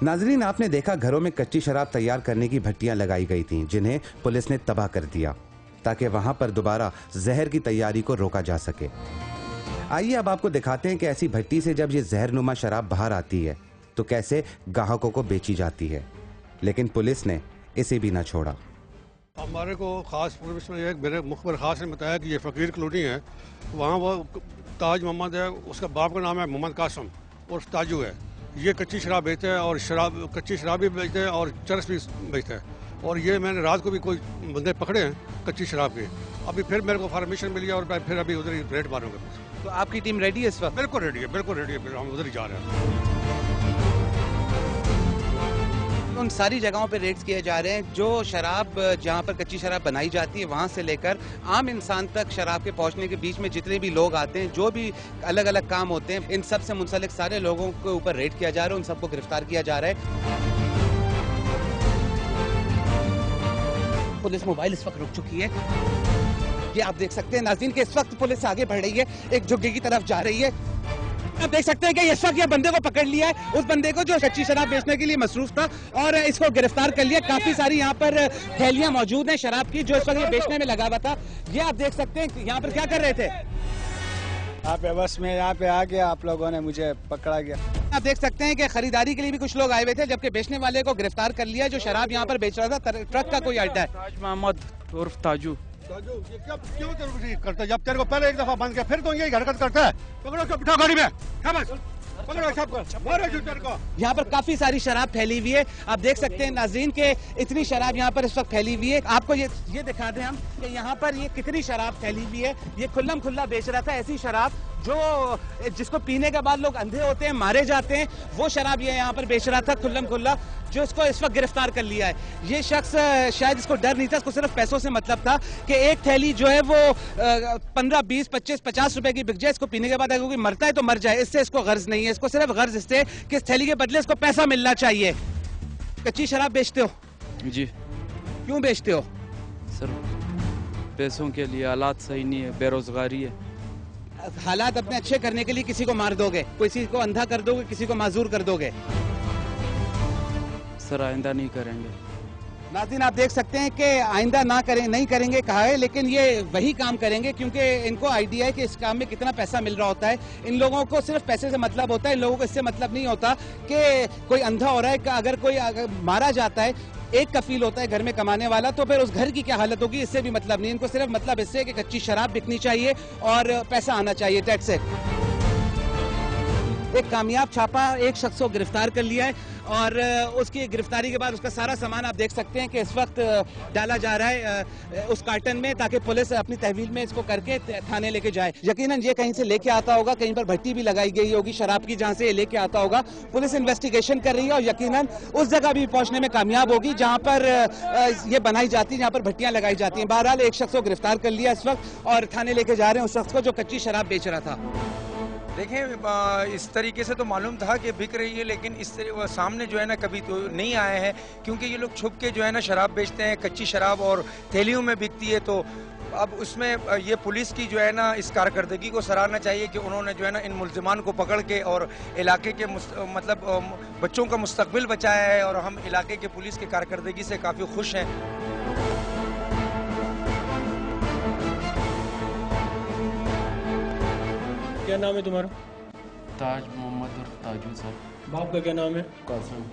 नाजरीन, आपने देखा घरों में कच्ची शराब तैयार करने की भट्टियां लगाई गई थीं, जिन्हें पुलिस ने तबाह कर दिया ताकि वहां पर दोबारा जहर की तैयारी को रोका जा सके। आइए अब आपको दिखाते हैं कि ऐसी भट्टी से जब ये जहरनुमा शराब बाहर आती है तो कैसे ग्राहकों को बेची जाती है, लेकिन पुलिस ने इसे भी ना छोड़ा। हमारे को खास पुलिस में एक मेरे मुखबर खास ने बताया कि ये फ़कीर कॉलोनी है, वहाँ वो ताज मोहम्मद है, उसका बाप का नाम है मोहम्मद कासम और ताजू है। ये कच्ची शराब बेचते हैं और कच्ची शराब भी बेचते हैं और चरस भी बेचते हैं। और ये मैंने रात को भी कोई बंदे पकड़े हैं कच्ची शराब के। अभी फिर मेरे को फॉर्मेशन मिली और मैं फिर अभी उधर ही रेड मारूंगा। तो आपकी टीम रेडी है इस वक्त? बिल्कुल रेडी है, बिल्कुल रेडी है, हम उधर ही जा रहे हैं। उन सारी जगहों पे रेड्स किए जा रहे हैं जो शराब, जहां पर कच्ची शराब बनाई जाती है, वहां से लेकर आम इंसान तक शराब के पहुंचने के बीच में जितने भी लोग आते हैं, जो भी अलग अलग काम होते हैं, इन सब से मुंसलिक सारे लोगों के ऊपर रेड किया जा रहा है, उन सबको गिरफ्तार किया जा रहा है। पुलिस मोबाइल इस वक्त रुक चुकी है। ये आप देख सकते हैं नाज़रीन कि इस वक्त पुलिस आगे बढ़ रही है, एक झुग्गी की तरफ जा रही है। आप देख सकते हैं कि इस वक्त ये बंदे को पकड़ लिया है, उस बंदे को जो कच्ची शराब बेचने के लिए मसरूफ था, और इसको गिरफ्तार कर लिया। काफी सारी यहाँ पर थैलियां मौजूद हैं शराब की, जो इस वक्त ये बेचने में लगा हुआ था। ये आप देख सकते हैं यहाँ पर क्या कर रहे थे आप? बस में यहाँ पे आ गया, आप लोगों ने मुझे पकड़ा गया। आप देख सकते हैं कि खरीदारी के लिए भी कुछ लोग आए हुए थे, जबकि बेचने वाले को गिरफ्तार कर लिया, जो शराब यहाँ पर बेच रहा था। ट्रक का कोई अड्डा है। ताज मोहम्मद उर्फ ताजू। ये क्यों जरूरी करता है? जब तेरे को पहले एक दफा बंद किया फिर तो यही हरकत करता है। पकड़ो उसको, बिठा गाड़ी में, पकड़ो सबको, मारो जो तेरे को। यहाँ पर काफी सारी शराब फैली हुई है। आप देख सकते हैं नाज़रीन के इतनी शराब यहाँ पर इस वक्त फैली हुई है। आपको ये दिखा दें हम कि यहाँ पर ये कितनी शराब फैली हुई है। ये खुल्लम खुल्ला बेच रहा था ऐसी शराब जिसको पीने के बाद लोग अंधे होते हैं, मारे जाते हैं, वो शराब ये यहाँ पर बेच रहा था खुल्लम खुल्ला, जो इसको इस वक्त गिरफ्तार कर लिया है। ये शख्स शायद इसको डर नहीं था, इसको सिर्फ पैसों से मतलब था कि एक थैली जो है वो 15, 20, 25, 50 रुपए की बिक जाए, इसको पीने के बाद अगर कोई मरता है तो मर जाए, इससे इसको गर्ज नहीं है। इसको सिर्फ गर्ज इससे कि इस थैली के बदले इसको पैसा मिलना चाहिए। कच्ची शराब बेचते हो? जी। क्यों बेचते हो? सर पैसों के लिए, हालात सही नहीं है, बेरोजगारी है। हालात अपने अच्छे करने के लिए किसी को मार दोगे, किसी को अंधा कर दोगे, किसी को माजूर कर दोगे? सर आइंदा नहीं करेंगे। नाज़रीन आप देख सकते हैं कि आइंदा नहीं करेंगे कहा है, लेकिन ये वही काम करेंगे क्योंकि इनको आइडिया है कि इस काम में कितना पैसा मिल रहा होता है। इन लोगों को सिर्फ पैसे से मतलब होता है, इन लोगों को इससे मतलब नहीं होता कि कोई अंधा हो रहा है। अगर कोई मारा जाता है, एक कफील होता है घर में कमाने वाला, तो फिर उस घर की क्या हालत होगी, इससे भी मतलब नहीं। इनको सिर्फ मतलब इससे कि कच्ची शराब बिकनी चाहिए और पैसा आना चाहिए टैक्स से। एक कामयाब छापा, एक शख्स को गिरफ्तार कर लिया है और उसकी गिरफ्तारी के बाद उसका सारा सामान आप देख सकते हैं कि इस वक्त डाला जा रहा है उस कार्टन में, ताकि पुलिस अपनी तहवील में इसको करके थाने लेके जाए। यकीनन ये कहीं से लेके आता होगा, कहीं पर भट्टी भी लगाई गई होगी शराब की जहां से ये लेके आता होगा। पुलिस इन्वेस्टिगेशन कर रही है और यकीनन उस जगह भी पहुंचने में कामयाब होगी जहां पर ये बनाई जाती है, जहां पर भट्टियां लगाई जाती हैं। बहरहाल एक शख्स को गिरफ्तार कर लिया इस वक्त और थाने लेके जा रहे हैं उस शख्स को जो कच्ची शराब बेच रहा था। देखें, इस तरीके से तो मालूम था कि बिक रही है, लेकिन इस सामने जो है ना कभी तो नहीं आए हैं, क्योंकि ये लोग छुप के जो है ना शराब बेचते हैं, कच्ची शराब, और थैलियों में बिकती है। तो अब उसमें ये पुलिस की जो है ना इस कारकर्दगी को सराहना चाहिए कि उन्होंने जो है ना इन मुल्जिमान को पकड़ के और इलाके के मतलब बच्चों का मुस्तकबिल बचाया है, और हम इलाके के पुलिस की कारकर्दगी से काफ़ी खुश हैं। क्या नाम है तुम्हारा? ताज मोहम्मद और ताजू सर। बाप का क्या नाम है? कासम।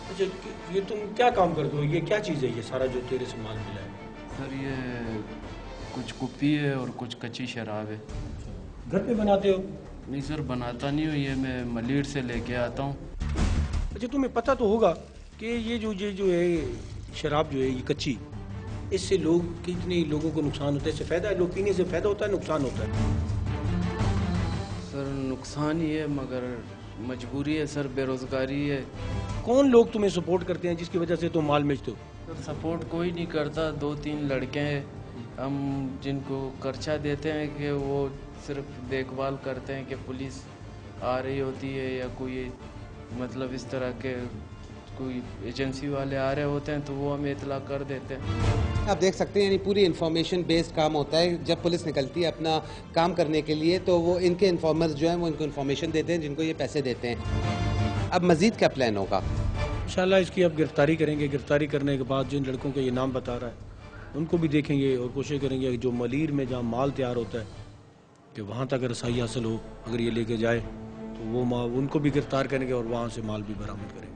अच्छा, ये तुम क्या काम करते हो? ये क्या चीज़ है ये सारा जो तेरे से माल मिला है? सर ये कुछ कुप्पी है और कुछ कच्ची शराब है। घर पे बनाते हो? नहीं सर, बनाता नहीं हूँ, ये मैं मलीर से लेके आता हूँ। अच्छा, तुम्हें पता तो होगा कि ये जो है शराब जो है ये कच्ची, इससे कितने लोगों को नुकसान होता है? इससे फ़ायदा है, लोग पीने से फ़ायदा होता है, नुकसान होता है? सर नुकसान ही है, मगर मजबूरी है सर, बेरोजगारी है। कौन लोग तुम्हें सपोर्ट करते हैं जिसकी वजह से तुम माल बेचते हो? सर सपोर्ट कोई नहीं करता, 2-3 लड़के हैं हम जिनको खर्चा देते हैं कि वो सिर्फ देखभाल करते हैं कि पुलिस आ रही होती है या कोई मतलब इस तरह के कोई एजेंसी वाले आ रहे होते हैं तो वो हमें इतला कर देते हैं। आप देख सकते हैं यानी पूरी इन्फॉर्मेशन बेस्ड काम होता है। जब पुलिस निकलती है अपना काम करने के लिए तो वो इनके इन्फॉर्मर्स जो हैं वो इनको इन्फॉर्मेशन देते हैं जिनको ये पैसे देते हैं। अब मजीद क्या प्लान होगा? इंशाल्लाह इसकी अब गिरफ्तारी करेंगे। गिरफ्तारी करने के बाद जिन लड़कों के ये नाम बता रहा है उनको भी देखेंगे और कोशिश करेंगे कि जो मलीर में जहाँ माल तैयार होता है कि वहाँ तक रसाई हासिल हो, अगर ये लेके जाए तो वो उनको भी गिरफ्तार करेंगे और वहाँ से माल भी बरामद करेंगे।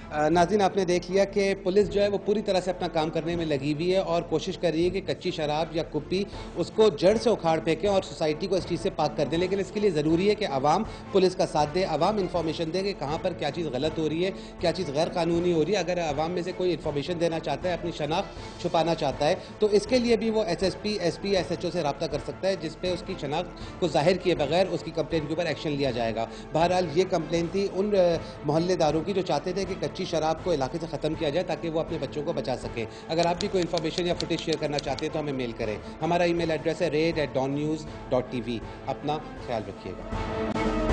नाज़रीन, आपने देख लिया कि पुलिस जो है वो पूरी तरह से अपना काम करने में लगी हुई है और कोशिश कर रही है कि कच्ची शराब या कुप्पी उसको जड़ से उखाड़ फेंकें और सोसाइटी को इस चीज़ से पाक कर दें। लेकिन इसके लिए ज़रूरी है कि आवाम पुलिस का साथ दे, आवाम इन्फॉर्मेशन दे कि कहाँ पर क्या चीज़ गलत हो रही है, क्या चीज़ गैर कानूनी हो रही है। अगर आवाम में से कोई इन्फॉर्मेशन देना चाहता है, अपनी शनाख्त छुपाना चाहता है, तो इसके लिए भी वो SSP, SP, SHO से रब्ता कर सकता है, जिसपे उसकी शनाख्त को जाहिर किए बगैर उसकी कंप्लेंट के ऊपर एक्शन लिया जाएगा। बहरहाल ये कंप्लेंट थी उन मोहल्लेदारों की जो चाहते थे कि कच्ची शराब को इलाके से ख़त्म किया जाए ताकि वो अपने बच्चों को बचा सकें। अगर आप भी कोई इन्फॉर्मेशन या फुटेज शेयर करना चाहते हैं तो हमें मेल करें। हमारा ईमेल एड्रेस है raid@dawnnews.tv। अपना ख्याल रखिएगा।